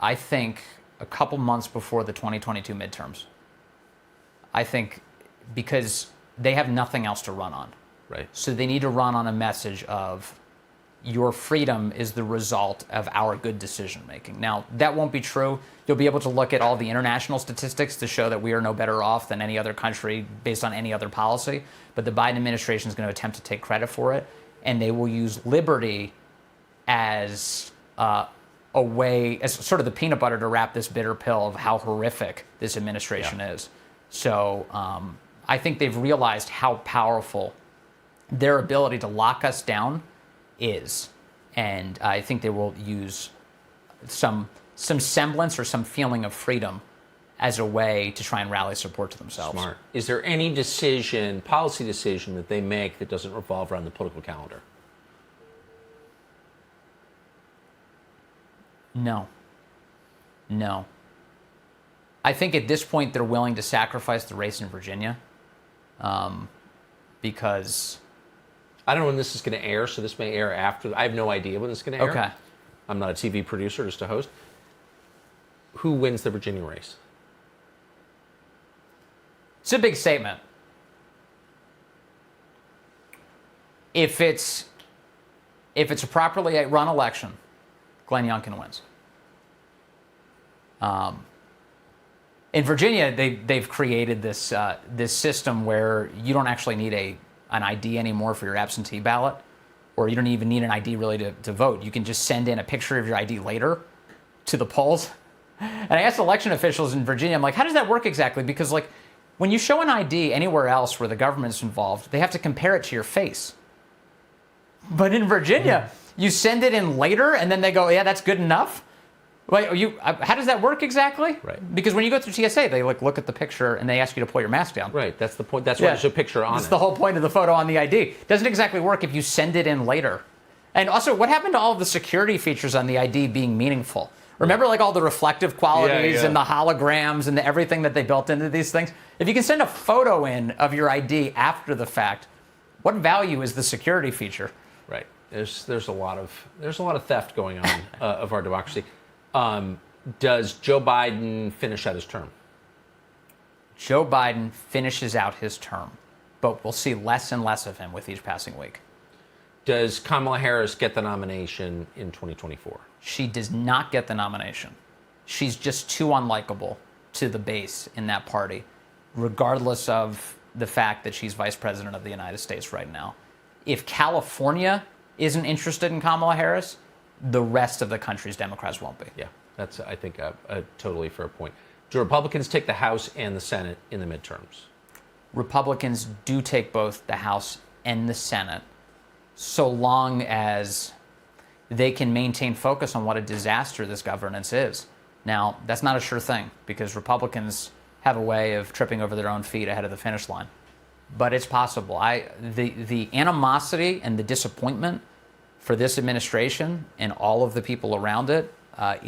I think a couple months before the 2022 midterms. I think because they have nothing else to run on. Right. So they need to run on a message of your freedom is the result of our good decision making. Now, that won't be true. You'll be able to look at all the international statistics to show that we are no better off than any other country based on any other policy. But the Biden administration is going to attempt to take credit for it. And they will use liberty as a way, as sort of the peanut butter to wrap this bitter pill of how horrific this administration is. So I think they've realized how powerful their ability to lock us down is. And I think they will use some semblance or some feeling of freedom as a way to try and rally support to themselves. Smart. Is there any policy decision that they make that doesn't revolve around the political calendar? No. I think at this point they're willing to sacrifice the race in Virginia because... I don't know when this is going to air, so this may air after. I have no idea when this is going to air. Okay. I'm not a TV producer, just a host. Who wins the Virginia race? It's a big statement. If it's a properly run election, Glenn Youngkin wins. In Virginia, they've created this system where you don't actually need an ID anymore for your absentee ballot, or you don't even need an ID really to vote. You can just send in a picture of your ID later to the polls. And I asked election officials in Virginia, I'm like, how does that work exactly? Because like when you show an ID anywhere else where the government's involved, they have to compare it to your face. But in Virginia, you send it in later and then they go, yeah, that's good enough. Wait, how does that work exactly? Right. Because when you go through TSA, they look at the picture and they ask you to pull your mask down. Right. That's the point. That's why there's a picture on it. That's the whole point of the photo on the ID. It doesn't exactly work if you send it in later. And also, what happened to all of the security features on the ID being meaningful? Remember like all the reflective qualities and the holograms and everything that they built into these things? If you can send a photo in of your ID after the fact, what value is the security feature? Right. There's a lot of theft going on of our democracy. Does Joe Biden finish out his term? Joe Biden finishes out his term, but we'll see less and less of him with each passing week. Does Kamala Harris get the nomination in 2024? She does not get the nomination. She's just too unlikable to the base in that party, regardless of the fact that she's vice president of the United States right now. If California isn't interested in Kamala Harris, the rest of the country's Democrats won't be. Yeah, that's, I think, a totally fair point. Do Republicans take the House and the Senate in the midterms? Republicans do take both the House and the Senate, so long as they can maintain focus on what a disaster this governance is. Now, that's not a sure thing, because Republicans have a way of tripping over their own feet ahead of the finish line. But it's possible. The animosity and the disappointment for this administration and all of the people around it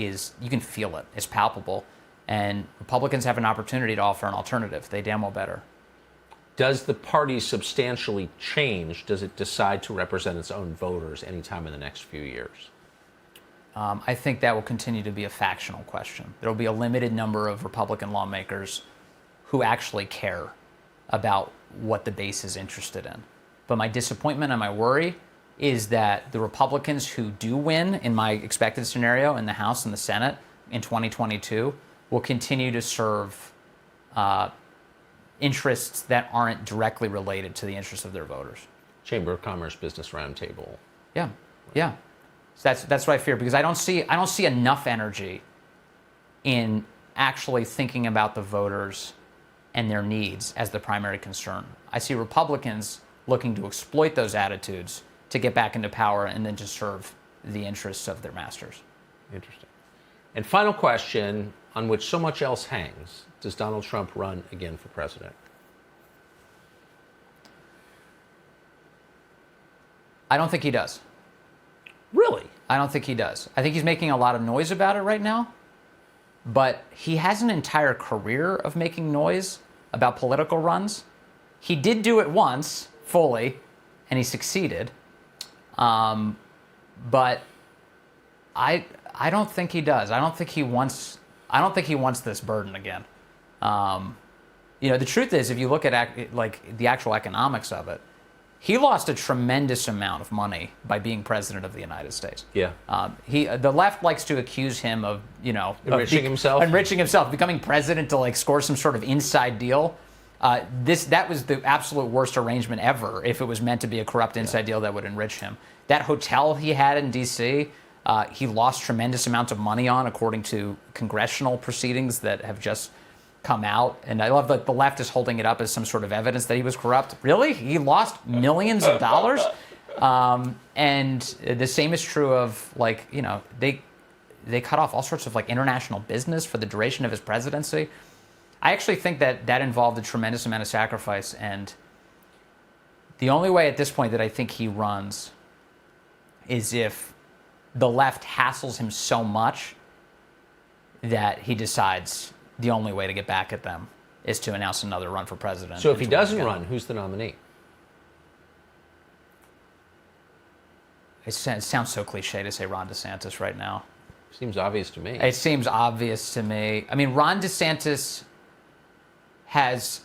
you can feel it. It's palpable. And Republicans have an opportunity to offer an alternative. They damn well better. Does the party substantially change? Does it decide to represent its own voters anytime in the next few years? I think that will continue to be a factional question. There will be a limited number of Republican lawmakers who actually care about what the base is interested in. But my disappointment and my worry is that the Republicans who do win, in my expected scenario, in the House and the Senate in 2022, will continue to serve interests that aren't directly related to the interests of their voters. Chamber of Commerce Business Roundtable. Yeah. So that's what I fear, because I don't see enough energy in actually thinking about the voters and their needs as the primary concern. I see Republicans looking to exploit those attitudes to get back into power and then to serve the interests of their masters. Interesting. And final question, on which so much else hangs: does Donald Trump run again for president? I don't think he does. Really? I don't think he does. I think he's making a lot of noise about it right now, but he has an entire career of making noise about political runs. He did do it once, fully, and he succeeded. But I don't think he does. I don't think he wants this burden again. The truth is, if you look at like the actual economics of it, he lost a tremendous amount of money by being president of the United States. Yeah. The left likes to accuse him of enriching himself, becoming president to like score some sort of inside deal. That was the absolute worst arrangement ever. If it was meant to be a corrupt inside deal that would enrich him, that hotel he had in D.C. He lost tremendous amounts of money on, according to congressional proceedings that have just come out. And I love that the left is holding it up as some sort of evidence that he was corrupt. Really? He lost millions of dollars? And the same is true of, like, they cut off all sorts of like international business for the duration of his presidency. I actually think that involved a tremendous amount of sacrifice. And the only way at this point that I think he runs is if the left hassles him so much that he decides the only way to get back at them is to announce another run for president. So if he doesn't run, who's the nominee? It sounds so cliche to say Ron DeSantis right now. Seems obvious to me. It seems obvious to me. I mean, Ron DeSantis has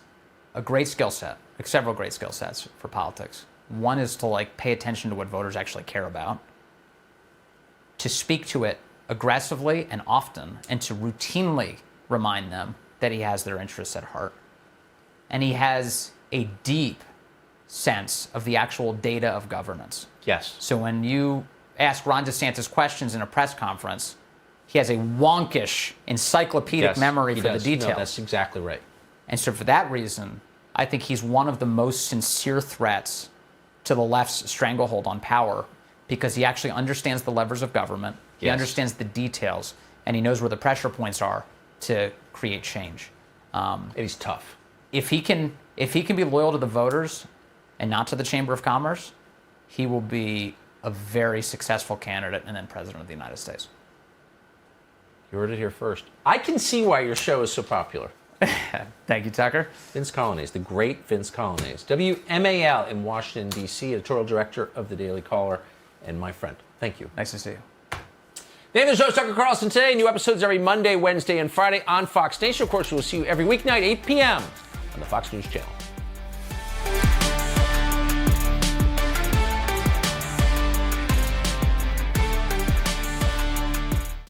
a great skill set, like several great skill sets for politics. One is to like pay attention to what voters actually care about, to speak to it aggressively and often, and to routinely remind them that he has their interests at heart. And he has a deep sense of the actual data of governance. Yes. So when you ask Ron DeSantis questions in a press conference, he has a wonkish, encyclopedic memory for the details. No, that's exactly right. And so for that reason, I think he's one of the most sincere threats to the left's stranglehold on power, because he actually understands the levers of government, he understands the details, and he knows where the pressure points are to create change. And he's tough. If he can be loyal to the voters and not to the Chamber of Commerce, he will be a very successful candidate and then president of the United States. You heard it here first. I can see why your show is so popular. Thank you, Tucker. Vince Colonnese, the great Vince Colonnese, WMAL in Washington, D.C., editorial director of the Daily Caller, and my friend. Thank you. Nice to see you. The name of the show is Tucker Carlson Today. New episodes every Monday, Wednesday, and Friday on Fox Nation. Of course, we'll see you every weeknight, 8 p.m. on the Fox News Channel.